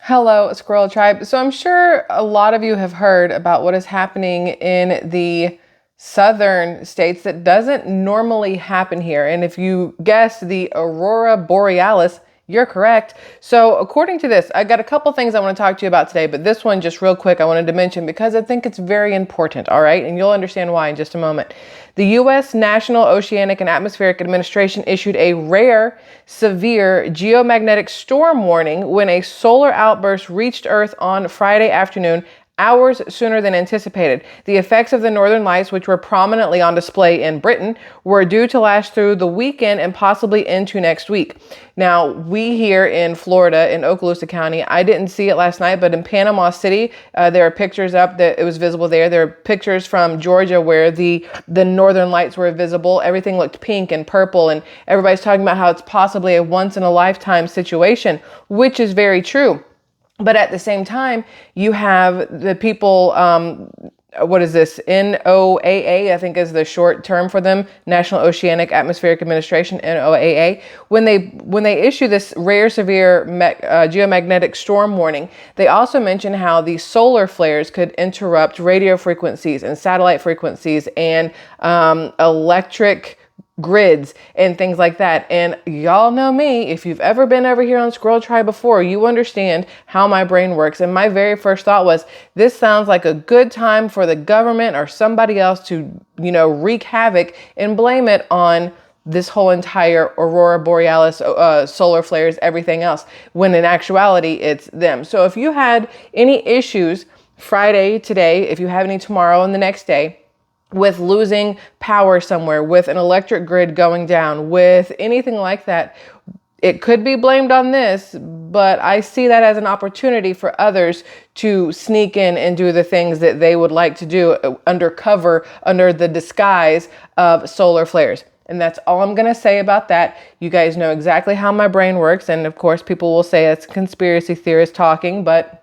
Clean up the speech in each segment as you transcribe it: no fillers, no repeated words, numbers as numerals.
Hello, SquirrelTribe. So I'm sure a lot of you have heard about what is happening in the southern states that doesn't normally happen here. And if you guessed the Aurora Borealis, you're correct. So according to this, I got a couple things I want to talk to you about today, but this one just real quick I wanted to mention because I think it's very important, all right? And you'll understand why in just a moment. The U.S. National Oceanic and Atmospheric Administration issued a rare, severe geomagnetic storm warning when a solar outburst reached Earth on Friday afternoon, hours sooner than anticipated. The effects of the northern lights, which were prominently on display in Britain, were due to last through the weekend and possibly into next week. Now, we here in Florida, in Okaloosa County, I didn't see it last night, but in Panama City, there are pictures up that it was visible there. There are pictures from Georgia where the northern lights were visible. Everything looked pink and purple, and everybody's talking about how it's possibly a once in a lifetime situation, which is very true. But at the same time, you have the people, what is this? NOAA, I think is the short term for them, National Oceanic Atmospheric Administration, NOAA. When they issue this rare severe geomagnetic storm warning, they also mention how the solar flares could interrupt radio frequencies and satellite frequencies and electric grids and things like that. And y'all know me, if you've ever been over here on SquirrelTribe before, you understand how my brain works. And my very first thought was, this sounds like a good time for the government or somebody else to, wreak havoc and blame it on this whole entire Aurora Borealis, solar flares, everything else, when in actuality, it's them. So if you had any issues Friday, today, if you have any tomorrow and the next day, with losing power somewhere, with an electric grid going down, with anything like that, it could be blamed on this, but I see that as an opportunity for others to sneak in and do the things that they would like to do under the disguise of solar flares. And that's all I'm going to say about that. You guys know exactly how my brain works. And of course, people will say it's conspiracy theorist talking, but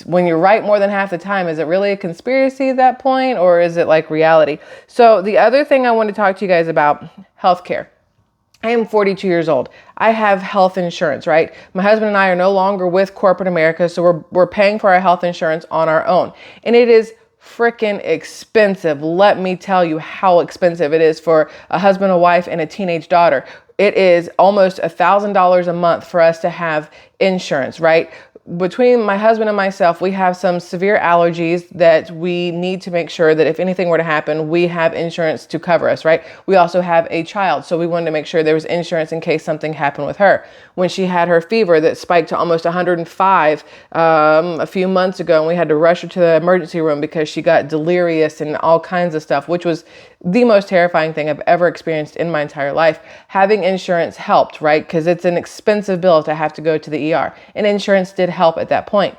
when you're right more than half the time, is it really a conspiracy at that point, or is it like reality? So the other thing I want to talk to you guys about, healthcare. I am 42 years old. I have health insurance, right? My husband and I are no longer with corporate America, so we're paying for our health insurance on our own. And it is freaking expensive. Let me tell you how expensive it is for a husband, a wife, and a teenage daughter. It is almost $1,000 a month for us to have insurance, right? Between my husband and myself, we have some severe allergies that we need to make sure that if anything were to happen, we have insurance to cover us, right? We also have a child, so we wanted to make sure there was insurance in case something happened with her. When she had her fever that spiked to almost 105 a few months ago, and we had to rush her to the emergency room because she got delirious and all kinds of stuff, which was the most terrifying thing I've ever experienced in my entire life. Having insurance helped, right? Because it's an expensive bill to have to go to the ER. And insurance did help at that point.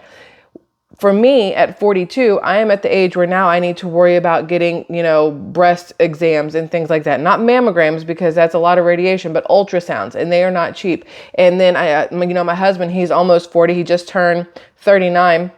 For me, at 42, I am at the age where now I need to worry about getting, breast exams and things like that. Not mammograms, because that's a lot of radiation, but ultrasounds, and they are not cheap. And then my husband, he's almost 40. He just turned 39.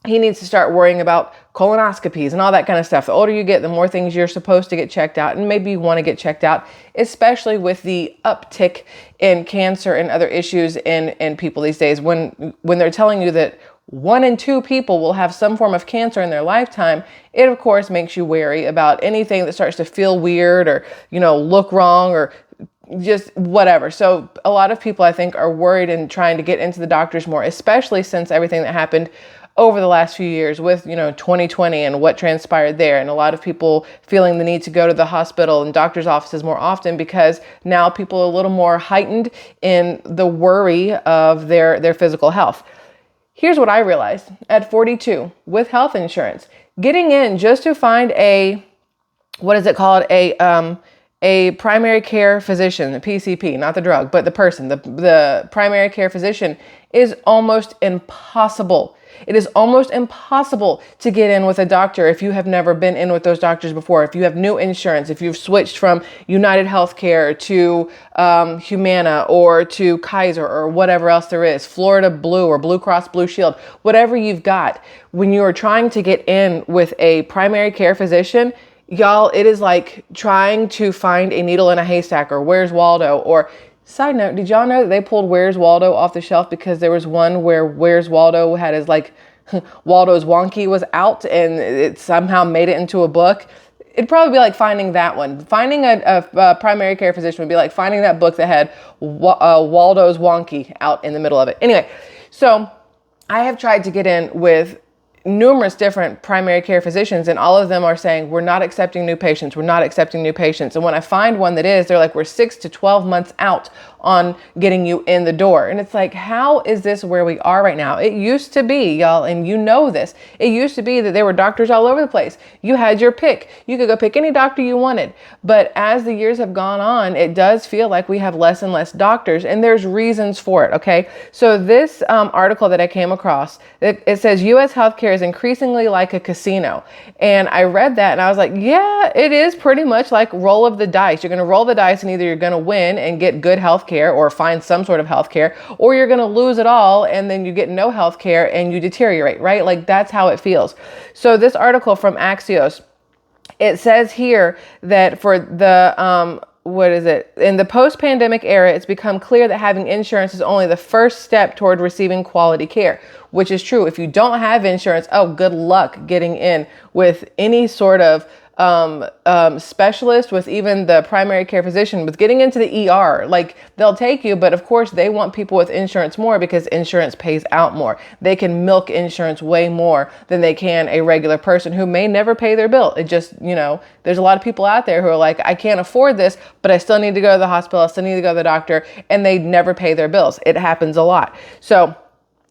He needs to start worrying about colonoscopies and all that kind of stuff. The older you get, the more things you're supposed to get checked out, and maybe you want to get checked out, especially with the uptick in cancer and other issues in people these days. When they're telling you that 1 in 2 people will have some form of cancer in their lifetime, it of course makes you wary about anything that starts to feel weird or, look wrong or just whatever. So a lot of people, I think, are worried and trying to get into the doctors more, especially since everything that happened over the last few years with, 2020 and what transpired there. And a lot of people feeling the need to go to the hospital and doctor's offices more often because now people are a little more heightened in the worry of their physical health. Here's what I realized at 42 with health insurance, getting in just to find a primary care physician, the PCP, not the drug, but the person, the primary care physician is almost impossible. It is almost impossible to get in with a doctor if you have never been in with those doctors before. If you have new insurance, if you've switched from United Healthcare to Humana or to Kaiser or whatever else there is, Florida Blue or Blue Cross Blue Shield, whatever you've got, when you are trying to get in with a primary care physician, y'all, it is like trying to find a needle in a haystack or Where's Waldo or Side note, did y'all know that they pulled Where's Waldo off the shelf because there was one where Where's Waldo had his like Waldo's Wonky was out and it somehow made it into a book? It'd probably be like finding that one. Finding a primary care physician would be like finding that book that had Waldo's Wonky out in the middle of it. Anyway, so I have tried to get in with numerous different primary care physicians, and all of them are saying, we're not accepting new patients. We're not accepting new patients. And when I find one that is, they're like, we're 6 to 12 months out on getting you in the door. And it's like, how is this where we are right now? It used to be, y'all, and you know this, it used to be that there were doctors all over the place. You had your pick. You could go pick any doctor you wanted. But as the years have gone on, it does feel like we have less and less doctors, and there's reasons for it, okay? So this article that I came across, it says U.S. healthcare is increasingly like a casino. And I read that and I was like, yeah, it is pretty much like roll of the dice. You're going to roll the dice and either you're going to win and get good health care or find some sort of health care, or you're going to lose it all and then you get no health care and you deteriorate, right? Like that's how it feels. So this article from Axios, it says here that for the, in the post-pandemic era, it's become clear that having insurance is only the first step toward receiving quality care, which is true. If you don't have insurance, oh, good luck getting in with any sort of specialist, with even the primary care physician, with getting into the ER. Like they'll take you, but of course they want people with insurance more because insurance pays out more. They can milk insurance way more than they can a regular person who may never pay their bill. It just, there's a lot of people out there who are like, I can't afford this, but I still need to go to the hospital. I still need to go to the doctor, and they never pay their bills. It happens a lot. So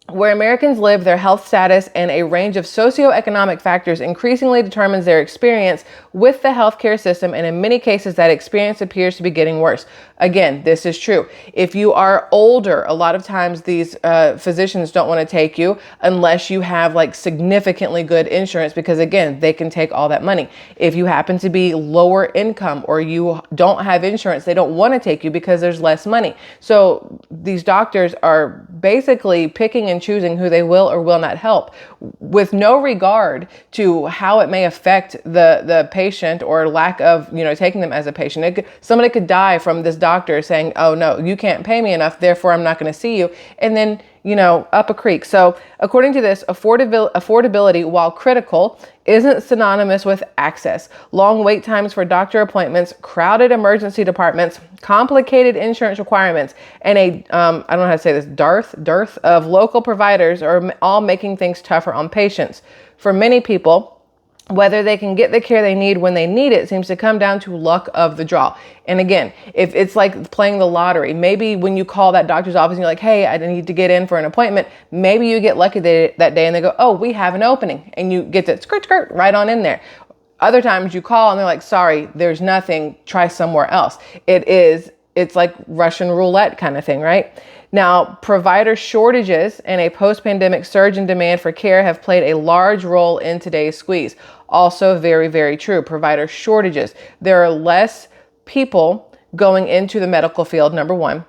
where Americans live, their health status, and a range of socioeconomic factors increasingly determines their experience with the healthcare system, and in many cases, that experience appears to be getting worse. Again, this is true. If you are older, a lot of times these physicians don't want to take you unless you have like significantly good insurance, because again, they can take all that money. If you happen to be lower income or you don't have insurance, they don't want to take you because there's less money. So these doctors are basically picking and choosing who they will or will not help with no regard to how it may affect the patient or lack of, taking them as a patient. Somebody could die from this doctor saying, oh no, you can't pay me enough, therefore I'm not going to see you. And then, up a creek. So according to this, affordability, while critical, isn't synonymous with access. Long wait times for doctor appointments, crowded emergency departments, complicated insurance requirements, and I don't know how to say this, dearth of local providers are all making things tougher on patients. For many people, whether they can get the care they need when they need it seems to come down to luck of the draw. And again, if it's like playing the lottery, maybe when you call that doctor's office and you're like, hey, I need to get in for an appointment, maybe you get lucky that day and they go, oh, we have an opening, and you get to skirt right on in there. Other times you call and they're like, sorry, there's nothing, try somewhere else. It's like Russian roulette kind of thing, right? Now, provider shortages and a post-pandemic surge in demand for care have played a large role in today's squeeze. Also very, very true. Provider shortages. There are less people going into the medical field, number one.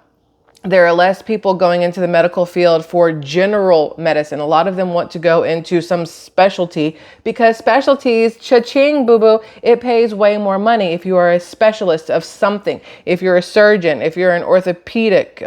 There are less people going into the medical field for general medicine. A lot of them want to go into some specialty because specialties, cha-ching, boo-boo, it pays way more money if you are a specialist of something. If you're a surgeon, if you're an orthopedic,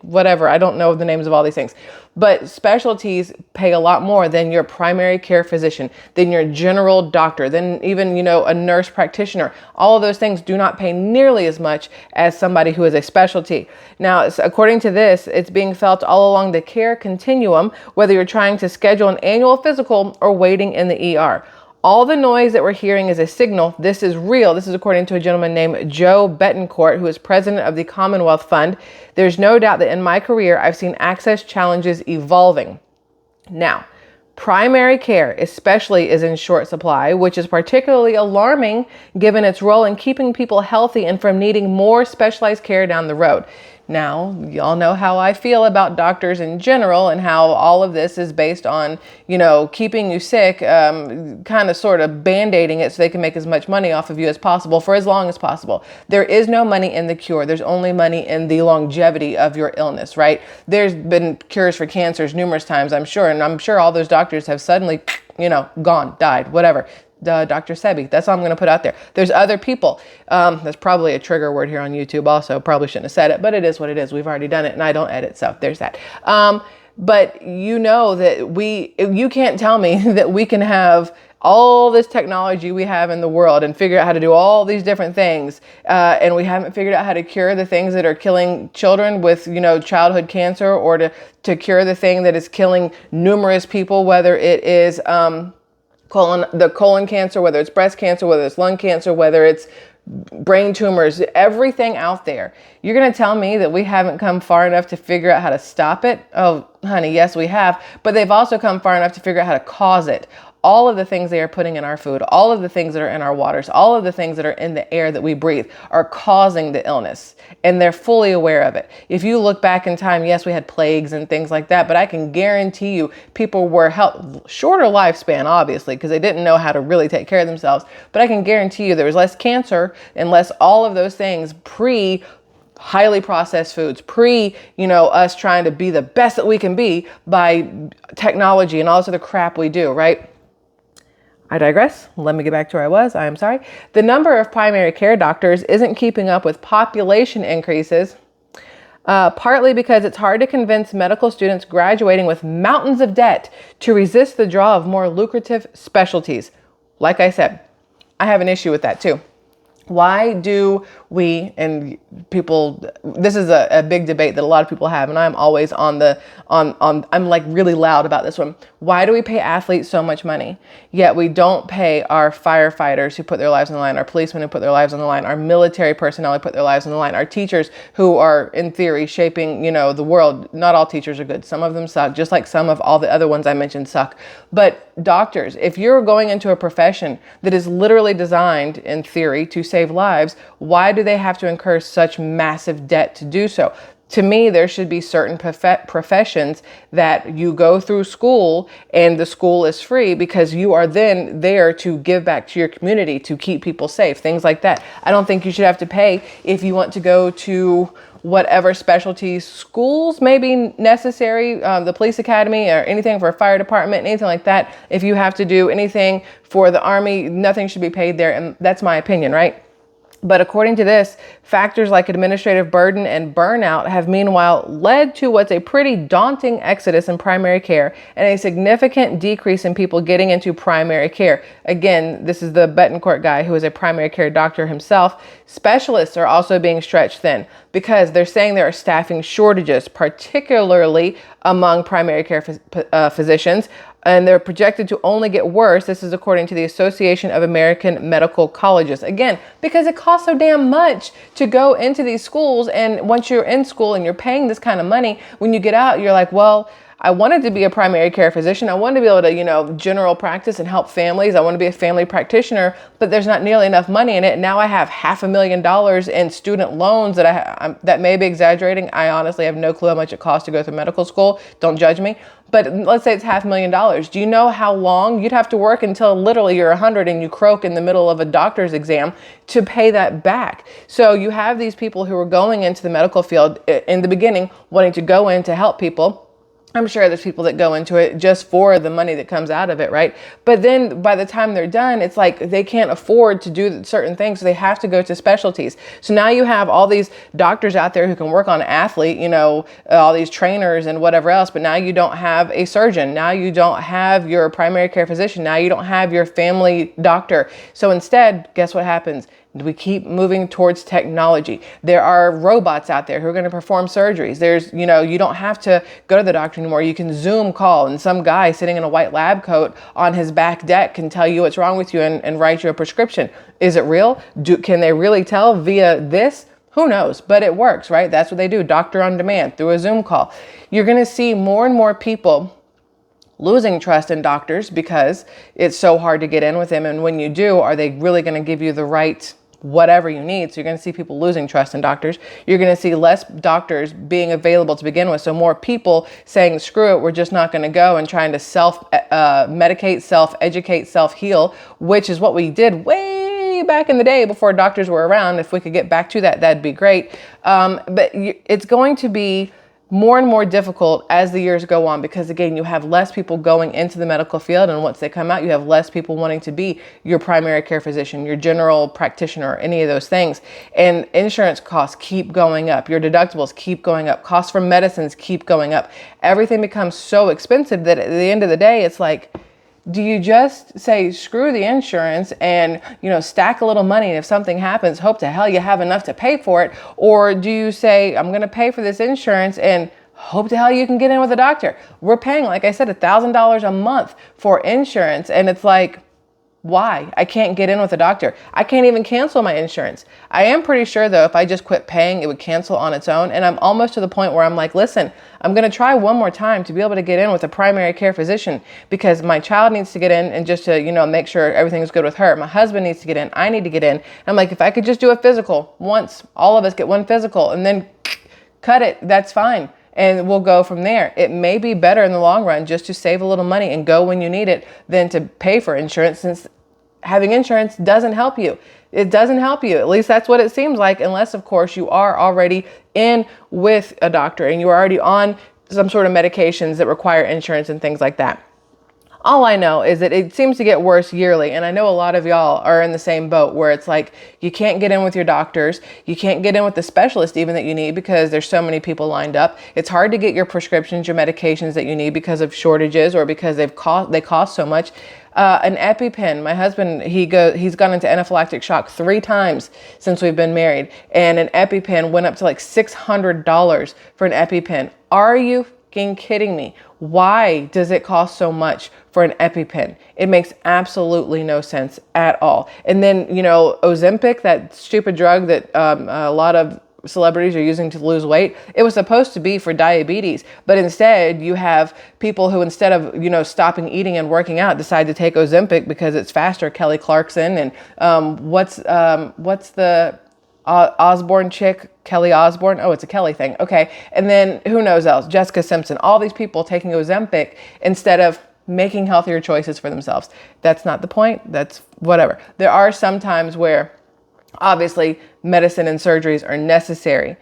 whatever. I don't know the names of all these things. But specialties pay a lot more than your primary care physician, than your general doctor, than even, a nurse practitioner. All of those things do not pay nearly as much as somebody who is a specialty. Now, according to this, it's being felt all along the care continuum, whether you're trying to schedule an annual physical or waiting in the ER. All the noise that we're hearing is a signal this is real. This is according to a gentleman named Joe Betancourt, who is president of the Commonwealth Fund. There's no doubt that in my career, I've seen access challenges evolving. Now, primary care especially is in short supply, which is particularly alarming given its role in keeping people healthy and from needing more specialized care down the road. Now, y'all know how I feel about doctors in general and how all of this is based on, keeping you sick, kind of sort of band-aiding it so they can make as much money off of you as possible for as long as possible. There is no money in the cure. There's only money in the longevity of your illness, right? There's been cures for cancers numerous times, I'm sure. And I'm sure all those doctors have suddenly, died, whatever. Dr. Sebi. That's all I'm going to put out there. There's other people. There's probably a trigger word here on YouTube also. Probably shouldn't have said it, but it is what it is. We've already done it and I don't edit. So there's that. But you know that you can't tell me that we can have all this technology we have in the world and figure out how to do all these different things. And we haven't figured out how to cure the things that are killing children with, childhood cancer, or to cure the thing that is killing numerous people, whether it is colon cancer, whether it's breast cancer, whether it's lung cancer, whether it's brain tumors, everything out there. You're going to tell me that we haven't come far enough to figure out how to stop it? Oh, honey, yes, we have. But they've also come far enough to figure out how to cause it. All of the things they are putting in our food, all of the things that are in our waters, all of the things that are in the air that we breathe are causing the illness, and they're fully aware of it. If you look back in time, yes, we had plagues and things like that, but I can guarantee you people were shorter lifespan, obviously, because they didn't know how to really take care of themselves. But I can guarantee you there was less cancer and less all of those things pre highly processed foods, us trying to be the best that we can be by technology and all this other crap we do, right? I digress. Let me get back to where I was. I am sorry. The number of primary care doctors isn't keeping up with population increases, partly because it's hard to convince medical students graduating with mountains of debt to resist the draw of more lucrative specialties. Like I said, I have an issue with that too. Why do we, and people, this is a big debate that a lot of people have, and I'm always I'm like really loud about this one. Why do we pay athletes so much money, yet we don't pay our firefighters who put their lives on the line, our policemen who put their lives on the line, our military personnel who put their lives on the line, our teachers who are, in theory, shaping, the world? Not all teachers are good. Some of them suck, just like some of all the other ones I mentioned suck. But doctors, if you're going into a profession that is literally designed, in theory, to save lives, why do they have to incur such massive debt to do so? To me, there should be certain professions that you go through school and the school is free because you are then there to give back to your community, to keep people safe, things like that. I don't think you should have to pay if you want to go to whatever specialty schools may be necessary, the police academy or anything for a fire department, anything like that. If you have to do anything for the army, nothing should be paid there. And that's my opinion, right? But according to this, factors like administrative burden and burnout have meanwhile led to what's a pretty daunting exodus in primary care and a significant decrease in people getting into primary care. Again, this is the Betancourt guy who is a primary care doctor himself. Specialists are also being stretched thin because they're saying there are staffing shortages, particularly among primary care physicians. And they're projected to only get worse. This is according to the Association of American Medical Colleges. Again, because it costs so damn much to go into these schools. And once you're in school and you're paying this kind of money, when you get out, you're like, well, I wanted to be a primary care physician. I wanted to be able to, general practice and help families. I want to be a family practitioner, but there's not nearly enough money in it. Now I have $500,000 in student loans that that may be exaggerating. I honestly have no clue how much it costs to go through medical school. Don't judge me. But let's say it's $500,000. Do you know how long you'd have to work until literally you're 100 and you croak in the middle of a doctor's exam to pay that back? So you have these people who are going into the medical field in the beginning, wanting to go in to help people. I'm sure there's people that go into it just for the money that comes out of it, right? But then by the time they're done, it's like they can't afford to do certain things, so they have to go to specialties. So now you have all these doctors out there who can work on an athlete, all these trainers and whatever else, but now you don't have a surgeon. Now you don't have your primary care physician. Now you don't have your family doctor. So instead, guess what happens? We keep moving towards technology. There are robots out there who are going to perform surgeries. There's, you don't have to go to the doctor anymore. You can Zoom call and some guy sitting in a white lab coat on his back deck can tell you what's wrong with you and write you a prescription. Is it real? Can they really tell via this? Who knows? But it works, right? That's what they do. Doctor on demand through a Zoom call. You're going to see more and more people losing trust in doctors because it's so hard to get in with them. And when you do, are they really going to give you the right whatever you need? So you're going to see people losing trust in doctors. You're going to see less doctors being available to begin with. So more people saying, screw it, we're just not going to go, and trying to self-medicate, self-educate, self-heal, which is what we did way back in the day before doctors were around. If we could get back to that, that'd be great. But it's going to be more and more difficult as the years go on, because again, you have less people going into the medical field, and once they come out, you have less people wanting to be your primary care physician, your general practitioner, any of those things. And insurance costs keep going up, your deductibles keep going up, costs for medicines keep going up. Everything becomes so expensive that at the end of the day, it's like, do you just say, screw the insurance and, stack a little money, and if something happens, hope to hell you have enough to pay for it? Or do you say, I'm going to pay for this insurance and hope to hell you can get in with a doctor? We're paying, like I said, $1,000 a month for insurance. And it's like, why? I can't get in with a doctor. I can't even cancel my insurance. I am pretty sure though, if I just quit paying, it would cancel on its own. And I'm almost to the point where I'm like, listen, I'm going to try one more time to be able to get in with a primary care physician, because my child needs to get in, and just to, make sure everything's good with her. My husband needs to get in. I need to get in. And I'm like, if I could just do a physical once, all of us get one physical and then cut it, that's fine. And we'll go from there. It may be better in the long run just to save a little money and go when you need it than to pay for insurance, since having insurance doesn't help you. It doesn't help you. At least that's what it seems like, unless, of course, you are already in with a doctor and you're already on some sort of medications that require insurance and things like that. All I know is that it seems to get worse yearly. And I know a lot of y'all are in the same boat, where it's like, you can't get in with your doctors. You can't get in with the specialist even that you need, because there's so many people lined up. It's hard to get your prescriptions, your medications that you need, because of shortages or because they cost so much. An EpiPen. My husband, he's gone into anaphylactic shock 3 times since we've been married. And an EpiPen went up to like $600 for an EpiPen. Are you kidding me? Why does it cost so much for an EpiPen? It makes absolutely no sense at all. And then, Ozempic, that stupid drug that a lot of celebrities are using to lose weight, it was supposed to be for diabetes, but instead you have people who, instead of, stopping eating and working out, decide to take Ozempic because it's faster. Kelly Clarkson and what's the Osborne chick, Kelly Osborne. Oh, it's a Kelly thing. Okay. And then who knows else? Jessica Simpson. All these people taking Ozempic instead of making healthier choices for themselves. That's not the point. That's whatever. There are some times where obviously medicine and surgeries are necessary.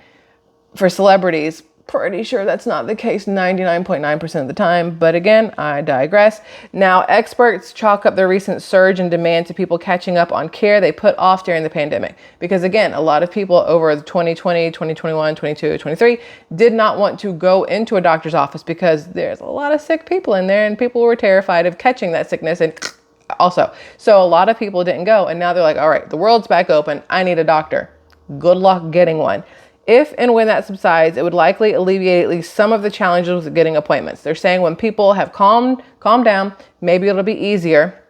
For celebrities, pretty sure that's not the case 99.9% of the time. But again, I digress. Now, experts chalk up the recent surge in demand to people catching up on care they put off during the pandemic. Because again, a lot of people over 2020, 2021, 22, 23 did not want to go into a doctor's office because there's a lot of sick people in there, and people were terrified of catching that sickness. And also, so a lot of people didn't go. And now they're like, all right, the world's back open. I need a doctor. Good luck getting one. If and when that subsides, it would likely alleviate at least some of the challenges with getting appointments. They're saying when people have calmed down, maybe it'll be easier.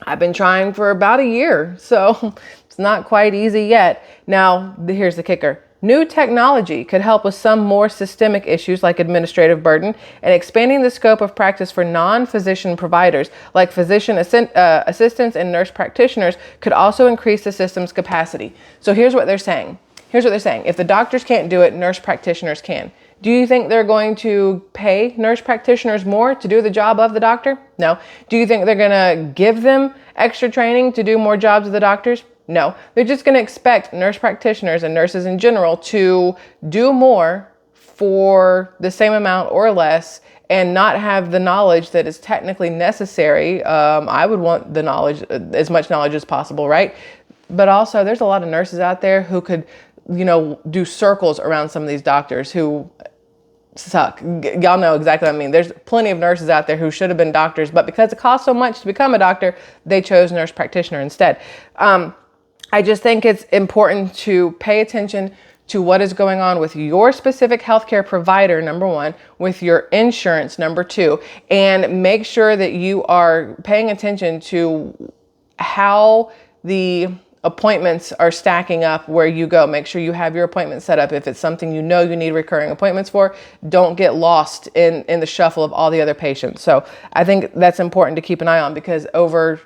I've been trying for about a year, so it's not quite easy yet. Now, here's the kicker. New technology could help with some more systemic issues like administrative burden, and expanding the scope of practice for non-physician providers like physician assistants and nurse practitioners could also increase the system's capacity. So here's what they're saying. If the doctors can't do it, nurse practitioners can. Do you think they're going to pay nurse practitioners more to do the job of the doctor? No. Do you think they're going to give them extra training to do more jobs of the doctors? No. They're just going to expect nurse practitioners and nurses in general to do more for the same amount or less, and not have the knowledge that is technically necessary. I would want the knowledge, as much knowledge as possible, right? But also, there's a lot of nurses out there who could, do circles around some of these doctors who suck. Y'all know exactly what I mean. There's plenty of nurses out there who should have been doctors, but because it costs so much to become a doctor, they chose nurse practitioner instead. I just think it's important to pay attention to what is going on with your specific healthcare provider, number one, with your insurance, number two, and make sure that you are paying attention to how the appointments are stacking up where you go. Make sure you have your appointment set up. If it's something you need recurring appointments for, don't get lost in the shuffle of all the other patients. So I think that's important to keep an eye on, because over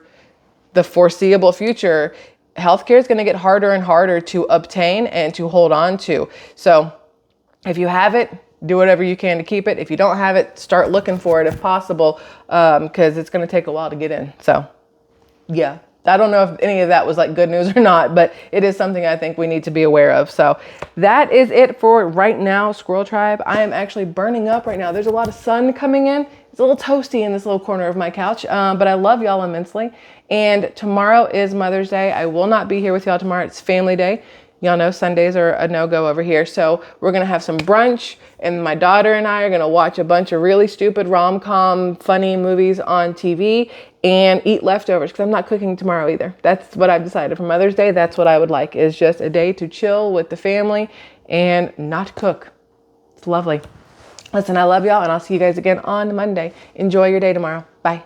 the foreseeable future, healthcare is going to get harder and harder to obtain and to hold on to. So if you have it, do whatever you can to keep it. If you don't have it, start looking for it if possible, because it's going to take a while to get in. So yeah. I don't know if any of that was like good news or not, but it is something I think we need to be aware of. So that is it for right now, Squirrel Tribe. I am actually burning up right now. There's a lot of sun coming in. It's a little toasty in this little corner of my couch, but I love y'all immensely. And tomorrow is Mother's Day. I will not be here with y'all tomorrow. It's family day. Y'all know Sundays are a no-go over here. So we're going to have some brunch, and my daughter and I are going to watch a bunch of really stupid rom-com funny movies on TV and eat leftovers because I'm not cooking tomorrow either. That's what I've decided for Mother's Day. That's what I would like, is just a day to chill with the family and not cook. It's lovely. Listen, I love y'all, and I'll see you guys again on Monday. Enjoy your day tomorrow. Bye.